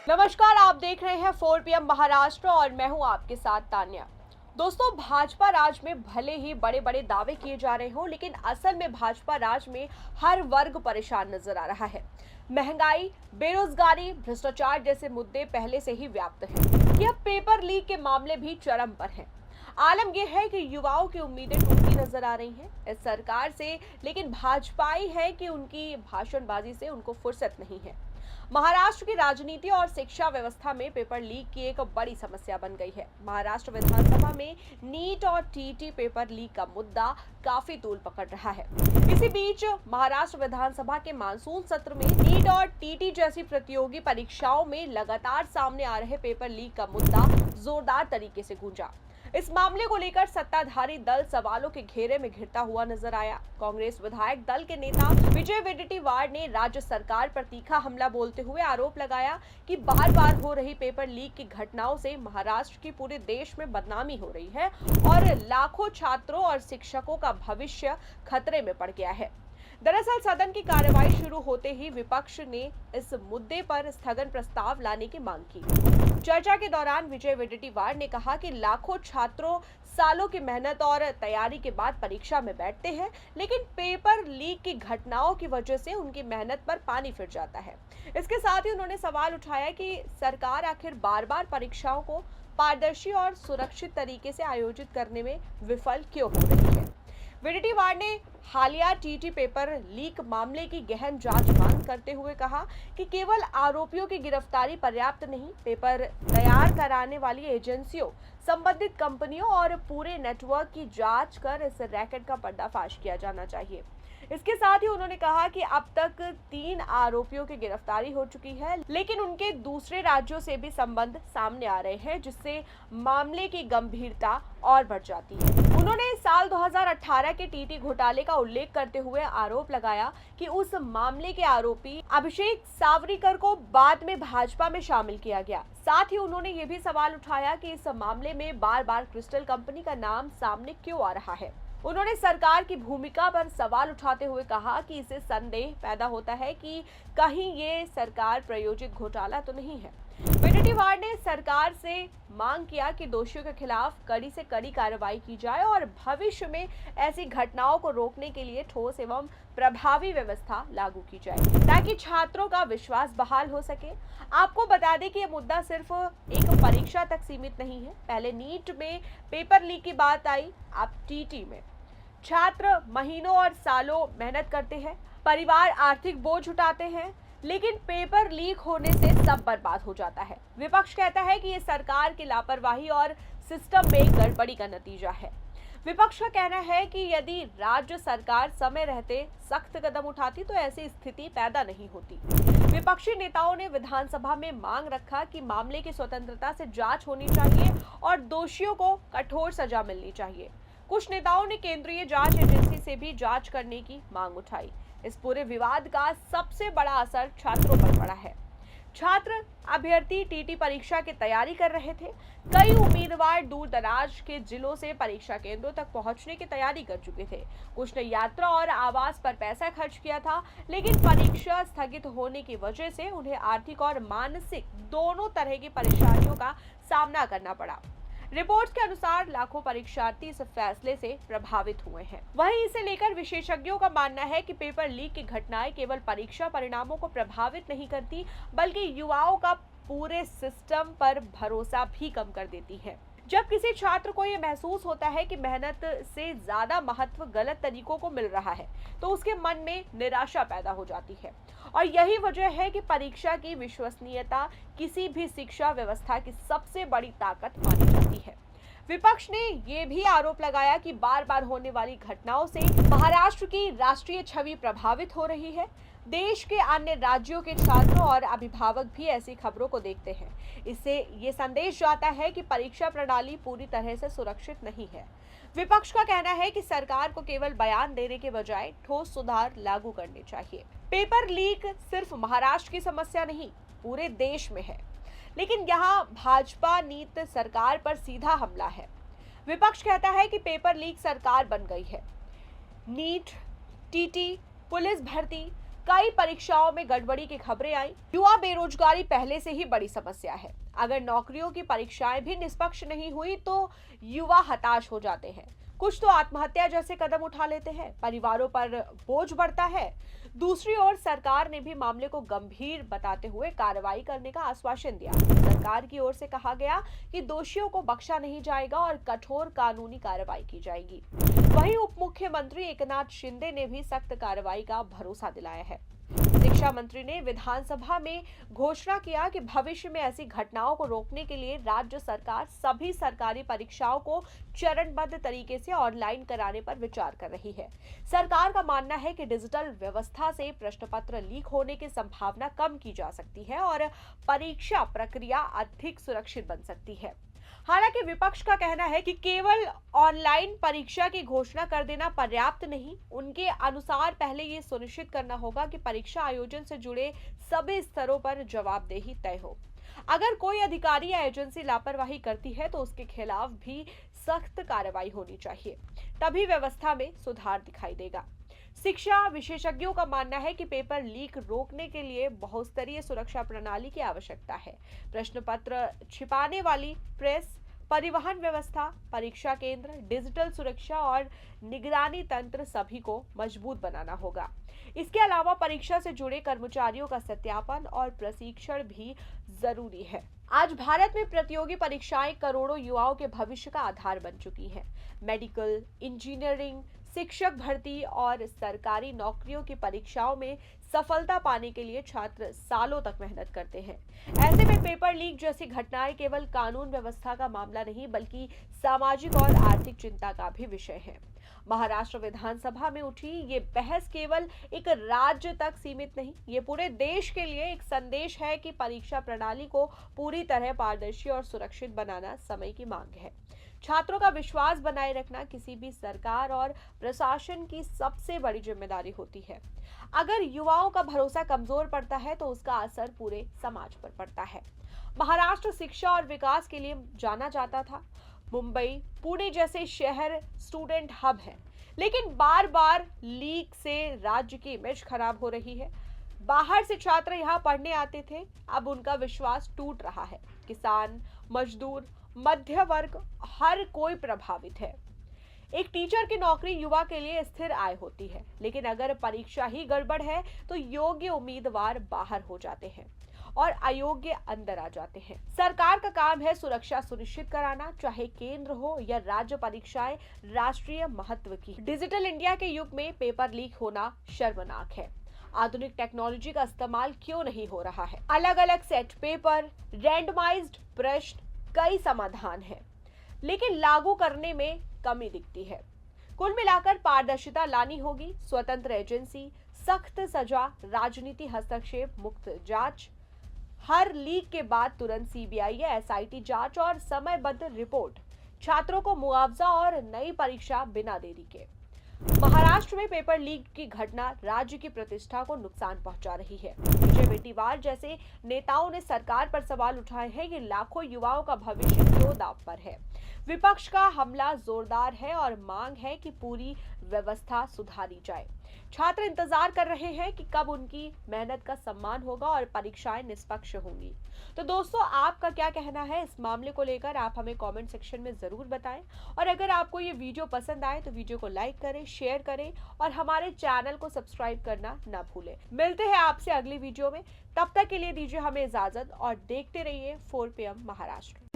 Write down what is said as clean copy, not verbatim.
नमस्कार, आप देख रहे हैं 4 PM महाराष्ट्र और मैं हूं आपके साथ तान्या। दोस्तों, भाजपा राज में भले ही बड़े बड़े दावे किए जा रहे हों, लेकिन असल में भाजपा राज में हर वर्ग परेशान नजर आ रहा है। महंगाई, बेरोजगारी, भ्रष्टाचार जैसे मुद्दे पहले से ही व्याप्त हैं कि अब पेपर लीक के मामले भी चरम पर हैं। आलम यह है कि युवाओं की उम्मीदें टूटती नजर आ रही हैं इस सरकार से, लेकिन भाजपाई है कि उनकी भाषणबाजी से उनको फुर्सत नहीं है। महाराष्ट्र की राजनीति और शिक्षा व्यवस्था में पेपर लीक की एक बड़ी समस्या बन गई है। महाराष्ट्र विधानसभा में नीट और टीटी पेपर लीक का मुद्दा काफी तूल पकड़ रहा है। इसी बीच महाराष्ट्र विधानसभा के मानसून सत्र में नीट और टीटी जैसी प्रतियोगी परीक्षाओं में लगातार सामने आ रहे पेपर लीक का मुद्दा जोरदार तरीके से गूंजा। इस मामले को लेकर सत्ताधारी दल सवालों के घेरे में घिरता हुआ नजर आया। कांग्रेस विधायक दल के नेता विजय वडेट्टीवार ने राज्य सरकार पर तीखा हमला बोलते हुए आरोप लगाया कि बार बार हो रही पेपर लीक की घटनाओं से महाराष्ट्र की पूरे देश में बदनामी हो रही है और लाखों छात्रों और शिक्षकों का भविष्य खतरे में पड़ गया है। दरअसल सदन की कार्यवाही शुरू होते ही विपक्ष ने इस मुद्दे पर स्थगन प्रस्ताव लाने की मांग की। चर्चा के दौरान विजय वडेट्टीवार ने कहा कि लाखों छात्रों सालों की मेहनत और तैयारी के बाद परीक्षा में बैठते हैं, लेकिन पेपर लीक की घटनाओं की वजह से उनकी मेहनत पर पानी फिर जाता है। इसके साथ ही उन्होंने सवाल उठाया कि सरकार आखिर बार बार परीक्षाओं को पारदर्शी और सुरक्षित तरीके से आयोजित करने में विफल क्यों हो रही है। वडेट्टीवार ने हालिया टीटी पेपर लीक मामले की गहन जांच मांग करते हुए कहा कि केवल आरोपियों की गिरफ्तारी पर्याप्त नहीं, पेपर तैयार कराने वाली एजेंसियों, संबंधित कंपनियों और पूरे नेटवर्क की जांच कर इस रैकेट का पर्दाफाश किया जाना चाहिए। इसके साथ ही उन्होंने कहा कि अब तक 3 आरोपियों की गिरफ्तारी हो चुकी है, लेकिन उनके दूसरे राज्यों से भी संबंध सामने आ रहे हैं, जिससे मामले की गंभीरता और बढ़ जाती है। उन्होंने साल 2018 के टीटी घोटाले का उल्लेख करते हुए आरोप लगाया कि उस मामले के आरोपी अभिषेक सावरीकर को बाद में भाजपा में शामिल किया गया। साथ ही उन्होंने ये भी सवाल उठाया कि इस मामले में बार बार क्रिस्टल कंपनी का नाम सामने क्यों आ रहा है। उन्होंने सरकार की भूमिका पर सवाल उठाते हुए कहा कि इससे संदेह पैदा होता है कि कहीं ये सरकार प्रायोजित घोटाला तो नहीं है। वडेट्टीवार ने सरकार से मांग किया कि दोषियों के खिलाफ कड़ी से कड़ी कार्रवाई की जाए और भविष्य में ऐसी घटनाओं को रोकने के लिए ठोस एवं प्रभावी व्यवस्था लागू की जाए, ताकि छात्रों का विश्वास बहाल हो सके। आपको बता दें कि यह मुद्दा सिर्फ एक परीक्षा तक सीमित नहीं है। पहले नीट में पेपर लीक की बात आई, अब टीटी में। छात्र महीनों और सालों मेहनत करते हैं, परिवार आर्थिक बोझ उठाते हैं, लेकिन पेपर लीक होने से सब बर्बाद हो जाता है। विपक्ष कहता है कि ये सरकार की लापरवाही और सिस्टम में गड़बड़ी का नतीजा है। विपक्ष का कहना है कि यदि राज्य सरकार समय रहते सख्त कदम उठाती तो ऐसी स्थिति पैदा नहीं होती। विपक्षी नेताओं ने विधानसभा में मांग रखा कि मामले की स्वतंत्रता से जांच होनी चाहिए और दोषियों को कठोर सजा मिलनी चाहिए। कुछ नेताओं ने केंद्रीय जांच एजेंसी से भी जांच करने की मांग उठाई। इस पूरे विवाद का सबसे बड़ा असर छात्रों पर पड़ा है। छात्र अभ्यर्थी टीटी परीक्षा की तैयारी कर रहे थे। कई उम्मीदवार दूर दराज के जिलों से परीक्षा केंद्रों तक पहुंचने की तैयारी कर चुके थे। कुछ ने यात्रा और आवास पर पैसा खर्च किया था, लेकिन परीक्षा स्थगित होने की वजह से उन्हें आर्थिक और मानसिक दोनों तरह की परेशानियों का सामना करना पड़ा। रिपोर्ट्स के अनुसार लाखों परीक्षार्थी इस फैसले से प्रभावित हुए हैं। वहीं इसे लेकर विशेषज्ञों का मानना है कि पेपर लीक की घटनाएं केवल परीक्षा परिणामों को प्रभावित नहीं करती, बल्कि युवाओं का पूरे सिस्टम पर भरोसा भी कम कर देती है। जब किसी छात्र को यह महसूस होता है कि मेहनत से ज्यादा महत्व गलत तरीकों को मिल रहा है, तो उसके मन में निराशा पैदा हो जाती है। और यही वजह है कि परीक्षा की विश्वसनीयता किसी भी शिक्षा व्यवस्था की सबसे बड़ी ताकत मानी जाती है। विपक्ष ने यह भी आरोप लगाया कि बार बार होने वाली घटनाओं से महाराष्ट्र की राष्ट्रीय छवि प्रभावित हो रही है। देश के अन्य राज्यों के छात्र और अभिभावक भी ऐसी खबरों को देखते हैं। इससे ये संदेश जाता है कि परीक्षा प्रणाली पूरी तरह से सुरक्षित नहीं है। विपक्ष का कहना है कि सरकार को केवल बयान देने के बजाय ठोस सुधार लागू करने चाहिए। पेपर लीक सिर्फ महाराष्ट्र की समस्या नहीं, पूरे देश में है, लेकिन यहाँ भाजपा नीति सरकार पर सीधा हमला है। विपक्ष कहता है कि पेपर लीक सरकार बन गई है। नीट, टीटी, पुलिस भर्ती, कई परीक्षाओं में गड़बड़ी की खबरें आई। युवा बेरोजगारी पहले से ही बड़ी समस्या है। अगर नौकरियों की परीक्षाएं भी निष्पक्ष नहीं हुई तो युवा हताश हो जाते हैं। कुछ तो आत्महत्या जैसे कदम उठा लेते हैं, परिवारों पर बोझ बढ़ता है। दूसरी ओर सरकार ने भी मामले को गंभीर बताते हुए कार्रवाई करने का आश्वासन दिया। सरकार की ओर से कहा गया कि दोषियों को बख्शा नहीं जाएगा और कठोर कानूनी कार्रवाई की जाएगी। वहीं उप मुख्यमंत्री एकनाथ शिंदे ने भी सख्त कार्रवाई का भरोसा दिलाया है। शिक्षा मंत्री ने विधानसभा में घोषणा किया कि भविष्य में ऐसी घटनाओं को रोकने के लिए राज्य सरकार सभी सरकारी परीक्षाओं को चरणबद्ध तरीके से ऑनलाइन कराने पर विचार कर रही है। सरकार का मानना है कि डिजिटल व्यवस्था से प्रश्न पत्र लीक होने की संभावना कम की जा सकती है और परीक्षा प्रक्रिया अधिक सुरक्षित बन सकती है। हालांकि विपक्ष का कहना है कि केवल ऑनलाइन परीक्षा की घोषणा कर देना पर्याप्त नहीं, उनके अनुसार पहले ये सुनिश्चित करना होगा कि परीक्षा आयोजन से जुड़े सभी स्तरों पर जवाबदेही तय हो। अगर कोई अधिकारी या एजेंसी लापरवाही करती है तो उसके खिलाफ भी सख्त कार्रवाई होनी चाहिए, तभी व्यवस्था में सुधार दिखाई देगा। शिक्षा विशेषज्ञों का मानना है कि पेपर लीक रोकने के लिए बहुस्तरीय सुरक्षा प्रणाली की आवश्यकता है। प्रश्न पत्र छिपाने वाली प्रेस, परिवहन व्यवस्था, परीक्षा केंद्र, डिजिटल सुरक्षा और निगरानी तंत्र सभी को मजबूत बनाना होगा। इसके अलावा परीक्षा से जुड़े कर्मचारियों का सत्यापन और प्रशिक्षण भी जरूरी है। आज भारत में प्रतियोगी परीक्षाएं करोड़ों युवाओं के भविष्य का आधार बन चुकी हैं। मेडिकल, इंजीनियरिंग, शिक्षक भर्ती और सरकारी नौकरियों की परीक्षाओं में सफलता पाने के लिए छात्र सालों तक मेहनत करते हैं। ऐसे में पेपर लीक जैसी घटनाएं केवल कानून व्यवस्था का मामला नहीं बल्कि सामाजिक और आर्थिक चिंता का भी विषय है। महाराष्ट्र विधानसभा में उठी ये बहस केवल एक राज्य तक सीमित नहीं, ये पूरे देश के लिए एक संदेश है कि परीक्षा प्रणाली को पूरी तरह पारदर्शी और सुरक्षित बनाना समय की मांग है। छात्रों का विश्वास बनाए रखना किसी भी सरकार और प्रशासन की सबसे बड़ी जिम्मेदारी होती है। अगर युवाओं का भरोसा कमजोर पड़ता है तो उसका असर पूरे समाज पर पड़ता है। महाराष्ट्र शिक्षा और विकास के लिए जाना जाता था। मुंबई, पुणे जैसे शहर स्टूडेंट हब है, लेकिन बार बार लीक से राज्य की इमेज खराब हो रही है। बाहर से छात्र यहाँ पढ़ने आते थे, अब उनका विश्वास टूट रहा है। किसान, मजदूर, मध्य वर्ग, हर कोई प्रभावित है। एक टीचर की नौकरी युवा के लिए स्थिर आय होती है, लेकिन अगर परीक्षा ही गड़बड़ है तो योग्य उम्मीदवार बाहर हो जाते हैं और अयोग्य अंदर आ जाते हैं। सरकार का काम है सुरक्षा सुनिश्चित कराना, चाहे केंद्र हो या राज्य परीक्षाएं राष्ट्रीय महत्व की। डिजिटल इंडिया के युग में पेपर लीक होना शर्मनाक है। आधुनिक टेक्नोलॉजी का इस्तेमाल क्यों नहीं हो रहा है? अलग अलग सेट पेपर, रैंडमाइज्ड प्रश्न, कई समाधान है, लेकिन लागू करने में कमी दिखती है। कुल मिलाकर पारदर्शिता लानी होगी। स्वतंत्र एजेंसी, सख्त सजा, राजनीति हस्तक्षेप मुक्त जांच, हर लीक के बाद तुरंत सीबीआई या एसआईटी जांच और समयबद्ध रिपोर्ट, छात्रों को मुआवजा और नई परीक्षा बिना देरी के। महाराष्ट्र में पेपर लीक की घटना राज्य की प्रतिष्ठा को नुकसान पहुंचा रही है। विजय बेटीवार जैसे नेताओं ने सरकार पर सवाल उठाए हैं कि लाखों युवाओं का भविष्य क्यों दांव पर है। विपक्ष का हमला जोरदार है और मांग है कि पूरी व्यवस्था सुधारी जाए। छात्र इंतजार कर रहे हैं कि कब उनकी मेहनत का सम्मान होगा और परीक्षाएं निष्पक्ष होंगी। तो दोस्तों, आपका क्या कहना है इस मामले को लेकर? आप हमें कमेंट सेक्शन में जरूर बताएं। और अगर आपको ये वीडियो पसंद आए तो वीडियो को लाइक करें, शेयर करें और हमारे चैनल को सब्सक्राइब करना ना भूलें। मिलते हैं आपसे अगली वीडियो में, तब तक के लिए दीजिए हमें इजाजत और देखते रहिए 4 PM महाराष्ट्र।